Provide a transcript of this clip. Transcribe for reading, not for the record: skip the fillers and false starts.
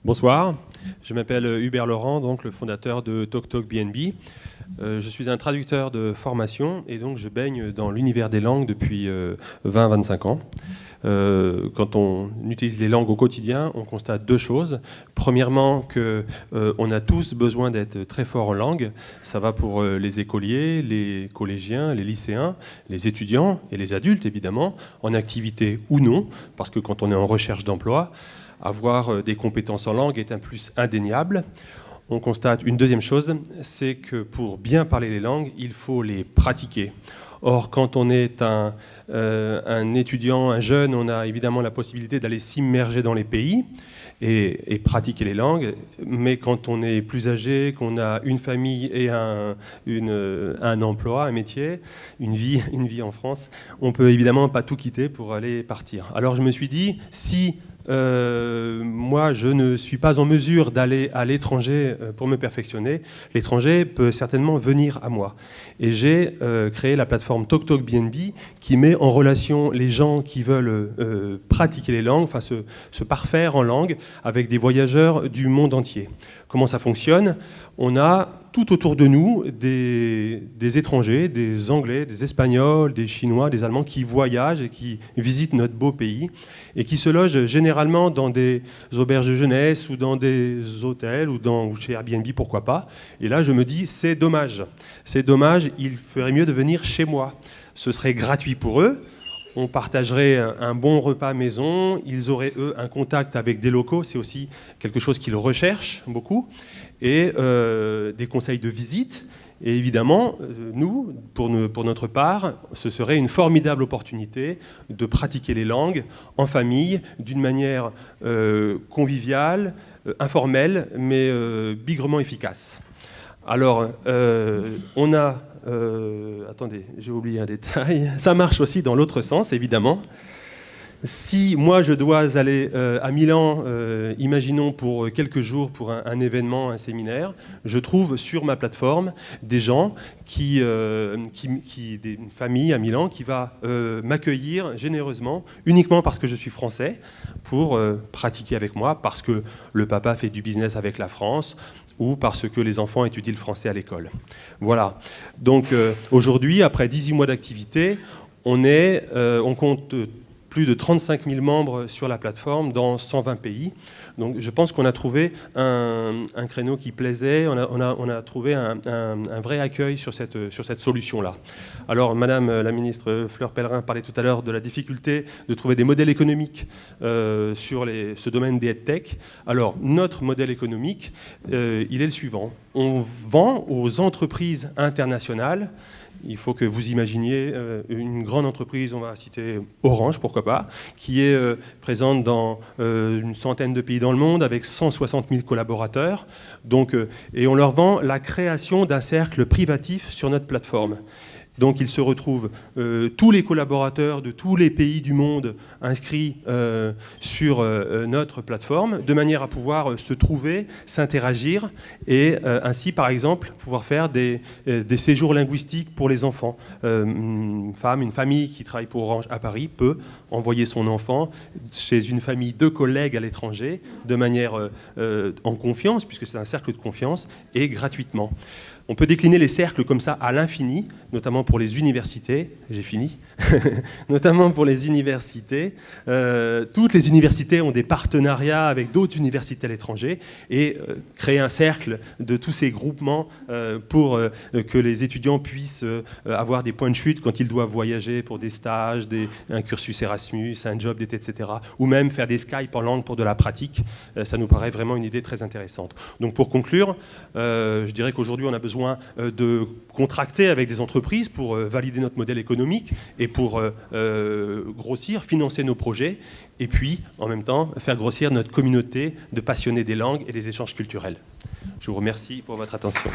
Bonsoir, je m'appelle Hubert Laurent, donc le fondateur de TalkTalk BNB. Je suis un traducteur de formation et donc je baigne dans l'univers des langues depuis 20-25 ans. Quand on utilise les langues au quotidien, on constate deux choses. Premièrement, qu'on a tous besoin d'être très forts en langue. Ça va pour les écoliers, les collégiens, les lycéens, les étudiants et les adultes, évidemment, en activité ou non, parce que quand on est en recherche d'emploi, avoir des compétences en langue est un plus indéniable. On constate une deuxième chose, c'est que pour bien parler les langues, il faut les pratiquer. Or, quand on est un étudiant, un jeune, on a évidemment la possibilité d'aller s'immerger dans les pays et pratiquer les langues. Mais quand on est plus âgé, qu'on a une famille et un emploi, un métier, une vie en France, on peut évidemment pas tout quitter pour aller partir. Alors je me suis dit, si moi, je ne suis pas en mesure d'aller à l'étranger pour me perfectionner, l'étranger peut certainement venir à moi. Et j'ai créé la plateforme TalkTalk BNB qui met en relation les gens qui veulent pratiquer les langues, enfin se parfaire en langue, avec des voyageurs du monde entier. Comment ça fonctionne ? On a tout autour de nous des étrangers, des Anglais, des Espagnols, des Chinois, des Allemands qui voyagent et qui visitent notre beau pays et qui se logent généralement dans des auberges de jeunesse ou dans des hôtels ou chez Airbnb, pourquoi pas. Et là, je me dis, c'est dommage. C'est dommage, il ferait mieux de venir chez moi. Ce serait gratuit pour eux. On partagerait un bon repas maison, ils auraient, eux, un contact avec des locaux, c'est aussi quelque chose qu'ils recherchent beaucoup, et des conseils de visite. Et évidemment, nous, pour notre part, ce serait une formidable opportunité de pratiquer les langues en famille, d'une manière conviviale, informelle, mais bigrement efficace. Alors, on a... attendez, j'ai oublié un détail. Ça marche aussi dans l'autre sens, évidemment. Si moi je dois aller à Milan, imaginons pour quelques jours pour un événement, un séminaire, je trouve sur ma plateforme des gens une famille à Milan qui va m'accueillir généreusement, uniquement parce que je suis français, pour pratiquer avec moi, parce que le papa fait du business avec la France, ou parce que les enfants étudient le français à l'école. Voilà. Donc aujourd'hui, après 18 mois d'activité, on compte plus de 35 000 membres sur la plateforme dans 120 pays. Donc je pense qu'on a trouvé un créneau qui plaisait, on a trouvé un vrai accueil sur cette solution-là. Alors Madame la ministre Fleur Pellerin parlait tout à l'heure de la difficulté de trouver des modèles économiques sur ce domaine des EdTech. Alors notre modèle économique, il est le suivant. On vend aux entreprises internationales. Il faut que vous imaginiez une grande entreprise, on va citer Orange, pourquoi pas, qui est présente dans une centaine de pays dans le monde avec 160 000 collaborateurs. Donc, et on leur vend la création d'un cercle privatif sur notre plateforme. Donc il se retrouve tous les collaborateurs de tous les pays du monde inscrits sur notre plateforme, de manière à pouvoir se trouver, s'interagir et ainsi, par exemple, pouvoir faire des séjours linguistiques pour les enfants. Une famille qui travaille pour Orange à Paris peut envoyer son enfant chez une famille de collègues à l'étranger, de manière en confiance, puisque c'est un cercle de confiance, et gratuitement. On peut décliner les cercles comme ça à l'infini, notamment pour les universités. J'ai fini. Notamment pour les universités. Toutes les universités ont des partenariats avec d'autres universités à l'étranger et créer un cercle de tous ces groupements pour que les étudiants puissent avoir des points de chute quand ils doivent voyager pour des stages, un cursus Erasmus, un job d'été, etc. Ou même faire des Skype en langue pour de la pratique. Ça nous paraît vraiment une idée très intéressante. Donc pour conclure, je dirais qu'aujourd'hui on a besoin de contracter avec des entreprises pour valider notre modèle économique et pour grossir, financer nos projets et puis en même temps faire grossir notre communauté de passionnés des langues et des échanges culturels. Je vous remercie pour votre attention.